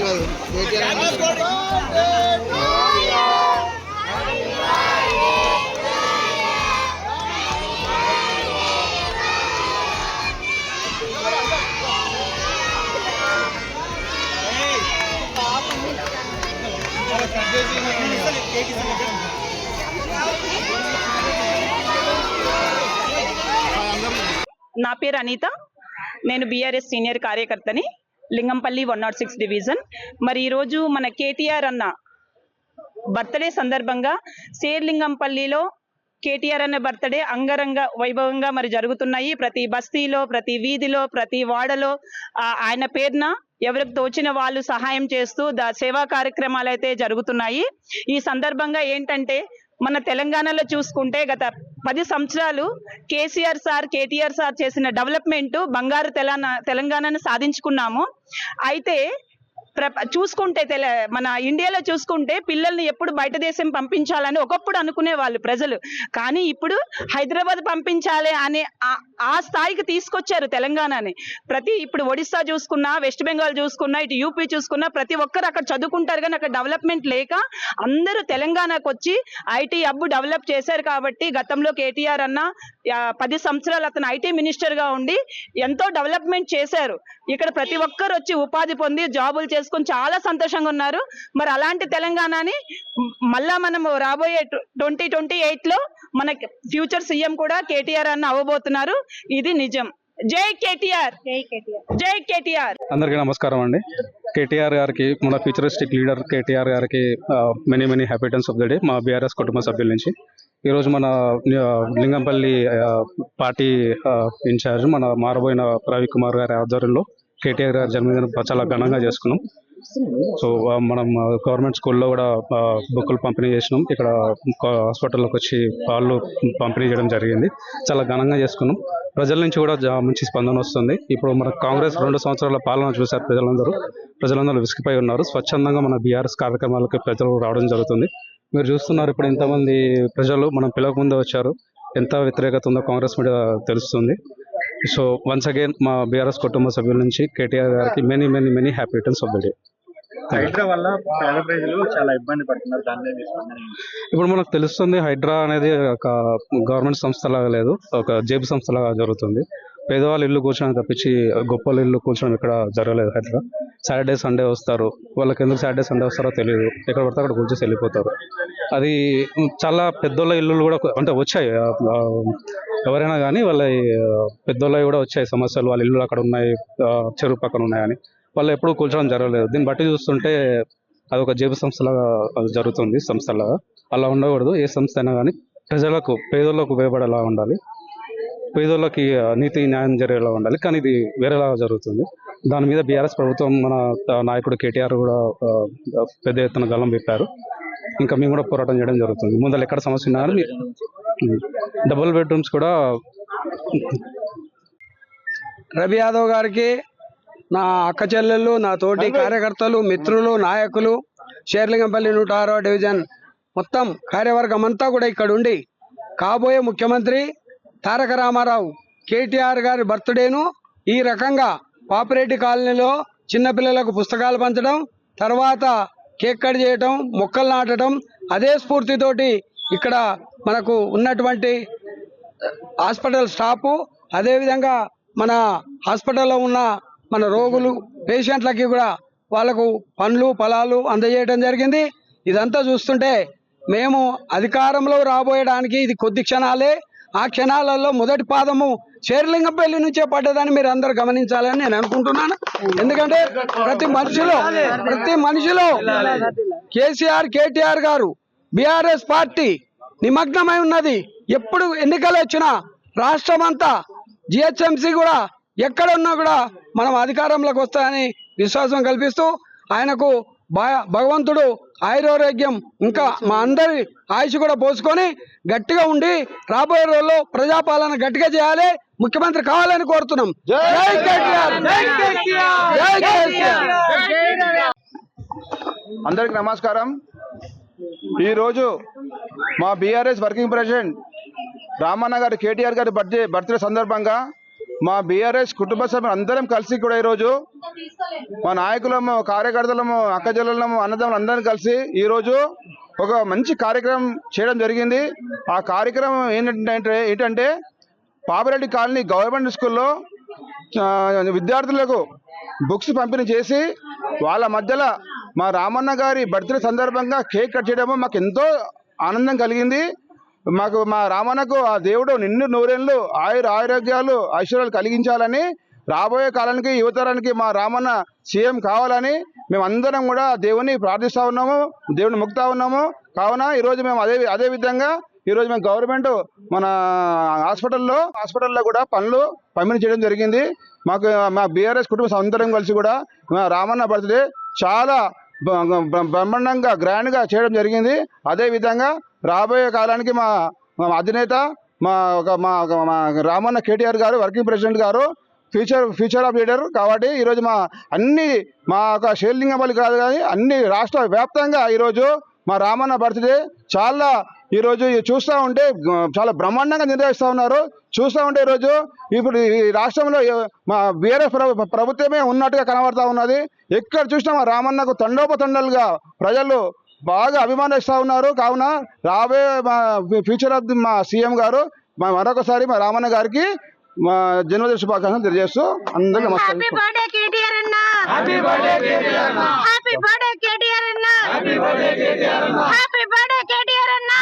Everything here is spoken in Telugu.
నా పేరు అనిత. నేను బీఆర్ఎస్ సీనియర్ కార్యకర్తని, లింగంపల్లి 106 డివిజన్. మరి ఈరోజు మన కేటీఆర్ అన్న బర్త్డే సందర్భంగా శేర్లింగంపల్లిలో కేటీఆర్ అన్న బర్త్డే అంగరంగ వైభవంగా మరి జరుగుతున్నాయి. ప్రతి బస్తీలో, ప్రతి వీధిలో, ప్రతి వాడలో ఆయన పేరున ఎవరికి తోచిన వాళ్ళు సహాయం చేస్తూ సేవా కార్యక్రమాలు అయితే జరుగుతున్నాయి. ఈ సందర్భంగా ఏంటంటే మన తెలంగాణలో చూసుకుంటే గత 10 సంవత్సరాలు కేసీఆర్ సార్, కేటీఆర్ సార్ చేసిన డెవలప్మెంట్ బంగారు తెలంగాణను సాధించుకున్నాము. అయితే చూసుకుంటే మన ఇండియాలో చూసుకుంటే పిల్లల్ని ఎప్పుడు బయట దేశం పంపించాలని ఒకప్పుడు అనుకునే వాళ్ళు ప్రజలు. కానీ ఇప్పుడు హైదరాబాద్ పంపించాలి అనే ఆ స్థాయికి తీసుకొచ్చారు తెలంగాణని. ఇప్పుడు ఒడిస్సా చూసుకున్నా, వెస్ట్ బెంగాల్ చూసుకున్నా, ఇటు యూపీ చూసుకున్నా ప్రతి ఒక్కరు అక్కడ చదువుకుంటారు. కానీ అక్కడ డెవలప్మెంట్ లేక అందరూ తెలంగాణకు వచ్చి ఐటీ హబ్ డెవలప్ చేశారు. కాబట్టి గతంలో కేటీఆర్ అన్న 10 సంవత్సరాలు అతను ఐటీ మినిస్టర్ గా ఉండి ఎంతో డెవలప్మెంట్ చేశారు. ఇక్కడ ప్రతి ఒక్కరు వచ్చి ఉపాధి పొంది జాబులు చేసుకొని చాలా సంతోషంగా ఉన్నారు. మరి అలాంటి తెలంగాణని మళ్ళా మనం రాబోయే 2028 లో మన ఫ్యూచర్ సీఎం కూడా కేటీఆర్ అన్న అవ్వబోతున్నారు. ఇది నిజం. జై కేటీఆర్, జై కేటీఆర్. అందరికీ నమస్కారం అండి. కేటీఆర్ గారికి, మన ఫ్యూచరిస్టిక్ లీడర్ కేటీఆర్ గారికి many happy returns of the day మా బీఆర్ఎస్ కుటుంబ సభ్యుల నుంచి. ఈరోజు మన లింగంపల్లి పార్టీ ఇన్ఛార్జ్ మన మారబోయిన రవికుమార్ గారి ఆధ్వర్యంలో కేటీఆర్ గారి జన్మదినం చాలా ఘనంగా చేసుకున్నాం. సో మనం గవర్నమెంట్ స్కూల్లో కూడా బుక్కులు పంపిణీ చేసినాం. ఇక్కడ హాస్పిటల్లోకి వచ్చి పాలు పంపిణీ చేయడం జరిగింది. చాలా ఘనంగా చేసుకున్నాం. ప్రజల నుంచి కూడా మంచి స్పందన వస్తుంది. ఇప్పుడు మన కాంగ్రెస్ 2 సంవత్సరాల పాలన చూశారు ప్రజలందరూ విసిగిపోయి ఉన్నారు. స్వచ్ఛందంగా మన బీఆర్ఎస్ కార్యక్రమాలకు ప్రజలు రావడం జరుగుతుంది. మీరు చూస్తున్నారు, ఇప్పుడు ఇంతమంది ప్రజలు మనం పిలవకముందే వచ్చారు. ఎంత వ్యతిరేకత ఉందో కాంగ్రెస్ మీద తెలుస్తుంది. సో వన్స్ అగైన్ మా బీఆర్ఎస్ కుటుంబ సభ్యుల నుంచి కేటీఆర్ గారికి many happy returns of the day. HYDRAA వల్ల పేద ప్రజలు చాలా ఇబ్బంది పడుతున్నారు. ఇప్పుడు మనకు తెలుస్తుంది, హైడ్రా అనేది ఒక గవర్నమెంట్ సంస్థలాగా లేదు, ఒక జేబు సంస్థలాగా జరుగుతుంది. పేదవాళ్ళు ఇల్లు కూర్చొని తప్పించి గొప్పలు ఇల్లు కూర్చొని ఇక్కడ జరగలేదు. హైడ్రా సాటర్డే సండే వస్తారు. వాళ్ళకి ఎందుకు సాటర్డే సండే వస్తారో తెలియదు. ఎక్కడ పడితే అక్కడ కూర్చొని వెళ్ళిపోతారు. అది చాలా పెద్దోళ్ళ ఇల్లులు కూడా అంటే వచ్చాయి. ఎవరైనా కానీ వాళ్ళ పెద్దోళ్ళవి కూడా వచ్చాయి సమస్యలు. వాళ్ళ ఇల్లు అక్కడ ఉన్నాయి, చెరువు పక్కన ఉన్నాయని వాళ్ళు ఎప్పుడు కూర్చోవడం జరగలేదు. దీన్ని బట్టి చూస్తుంటే అది ఒక జేబు సంస్థలాగా జరుగుతుంది. సంస్థలాగా అలా ఉండకూడదు. ఏ సంస్థ అయినా కానీ ప్రజలకు, పేదోళ్ళకు ఉపయోగపడేలా ఉండాలి, పేదోళ్ళకి నీతి న్యాయం జరిగేలా ఉండాలి. కానీ ఇది వేరేలాగా జరుగుతుంది. దాని మీద బీఆర్ఎస్ ప్రభుత్వం, మన నాయకుడు కేటీఆర్ కూడా పెద్ద ఎత్తున గలం పెట్టారు. ఇంకా మేము కూడా పోరాటం చేయడం జరుగుతుంది. ముందర ఎక్కడ సమస్య ఉన్నా కానీ డబుల్ బెడ్రూమ్స్ కూడా. రవి యాదవ్ గారికి, నా అక్క చెల్లెళ్ళు, నా తోటి కార్యకర్తలు, మిత్రులు, నాయకులు, శేర్లింగంపల్లి 106వ డివిజన్ మొత్తం కార్యవర్గం అంతా కూడా ఇక్కడ ఉండి కాబోయే ముఖ్యమంత్రి తారక రామారావు కేటీఆర్ గారి బర్త్డేను ఈ రకంగా పాపిరెడ్డి కాలనీలో చిన్నపిల్లలకు పుస్తకాలు పంచడం, తర్వాత కేక్ కట్ చేయటం, మొక్కలు నాటడం, అదే స్ఫూర్తితోటి ఇక్కడ మనకు ఉన్నటువంటి హాస్పిటల్ స్టాఫ్, అదేవిధంగా మన హాస్పిటల్లో ఉన్న మన రోగులు, పేషెంట్లకి కూడా వాళ్ళకు పండ్లు ఫలాలు అందజేయడం జరిగింది. ఇదంతా చూస్తుంటే మేము అధికారంలో రాబోయడానికి ఇది కొద్ది క్షణాలే. ఆ క్షణాలలో మొదటి పాదము శేర్లింగంపల్లి నుంచే పడ్డదని మీరు అందరు గమనించాలని నేను అనుకుంటున్నాను. ఎందుకంటే ప్రతి మనిషిలో కేసీఆర్, కేటీఆర్ గారు, బీఆర్ఎస్ పార్టీ నిమగ్నమై ఉన్నది. ఎప్పుడు ఎన్నికలు వచ్చినా రాష్ట్రం అంతా, జిహెచ్ఎంసీ కూడా ఎక్కడ ఉన్నా కూడా మనం అధికారంలోకి వస్తాయని విశ్వాసం కల్పిస్తూ ఆయనకు భగవంతుడు ఆయురారోగ్యం, ఇంకా మా అందరి ఆయుష్ కూడా పోసుకొని గట్టిగా ఉండి రాబోయే రోజుల్లో ప్రజాపాలన గట్టిగా చేయాలి, ముఖ్యమంత్రి కావాలని కోరుతున్నాం. జై కేటీఆర్, జై కేసీఆర్. అందరికి నమస్కారం. ఈరోజు మా బీఆర్ఎస్ వర్కింగ్ ప్రెసిడెంట్ రామన్న గారి కేటీఆర్ గారి బర్త్డే సందర్భంగా మా బీఆర్ఎస్ కుటుంబ సభ్యులు అందరం కలిసి కూడా ఈరోజు మా నాయకులము, కార్యకర్తలము, అక్కచెల్లెళ్ళము, అన్నదమ్ములు అందరం కలిసి ఈరోజు ఒక మంచి కార్యక్రమం చేయడం జరిగింది. ఆ కార్యక్రమం ఏంటంటే పాపిరెడ్డి కాలనీ గవర్నమెంట్ స్కూల్లో విద్యార్థులకు బుక్స్ పంపిణీ చేసి వాళ్ళ మధ్యలో మా రామన్న గారి బర్త్డే సందర్భంగా కేక్ కట్ చేయడము మాకు ఎంతో ఆనందం కలిగింది. మాకు మా రామన్నకు ఆ దేవుడు నిన్ను నూరేళ్ళు ఆరోగ్యాలు ఐశ్వర్యాలు కలిగించాలని, రాబోయే కాలానికి యువతరానికి మా రామన్న సీఎం కావాలని మేమందరం కూడా దేవుని ప్రార్థిస్తూ ఉన్నాము, దేవుని మొక్కుతా ఉన్నాము. కావున ఈరోజు మేము అదే విధంగా ఈరోజు మేము గవర్నమెంట్ మన హాస్పిటల్లో కూడా పనులు పంపిణీ చేయడం జరిగింది. మాకు మా బీఆర్ఎస్ కుటుంబ అందరం కలిసి కూడా మా రామన్న బర్త్డే చాలా బ్రహ్మాండంగా గ్రాండ్గా చేయడం జరిగింది. అదేవిధంగా రాబోయే కాలానికి మా అధినేత మా రామన్న కేటీఆర్ గారు వర్కింగ్ ప్రెసిడెంట్ గారు ఫ్యూచర్ ఆఫ్ లీడర్ కాబట్టి ఈరోజు మా యొక్క షేర్లింగంపల్లి కాదు కానీ అన్ని రాష్ట్ర వ్యాప్తంగా ఈరోజు మా రామన్న బర్త్డే చాలా ఈరోజు చూస్తూ ఉంటే చాలా బ్రహ్మాండంగా నిర్వహిస్తూ ఉన్నారు. చూస్తూ ఉంటే ఈరోజు ఇప్పుడు ఈ రాష్ట్రంలో మా బీఆర్ఎస్ ప్రభుత్వమే ఉన్నట్టుగా కనబడతా ఉన్నది. ఎక్కడ చూసినా మా రామన్నకు తండోపతండాలుగా ప్రజలు బాగా అభిమానిస్తూ ఉన్నారు. కావున రాబోయే మా ఫ్యూచర్ ఆఫ్ మా సీఎం గారు మరొకసారి మా రామన్న గారికి మా జన్మదిన శుభాకాంక్షలు తెలియజేస్తూ అందరికీ నమస్కారం. హ్యాపీ బర్త్డే కేటీఆర్ అన్న. హ్యాపీ బర్త్డే కేటీఆర్ అన్న. హ్యాపీ బర్త్డే కేటీఆర్ అన్న. హ్యాపీ బర్త్డే కేటీఆర్ అన్న.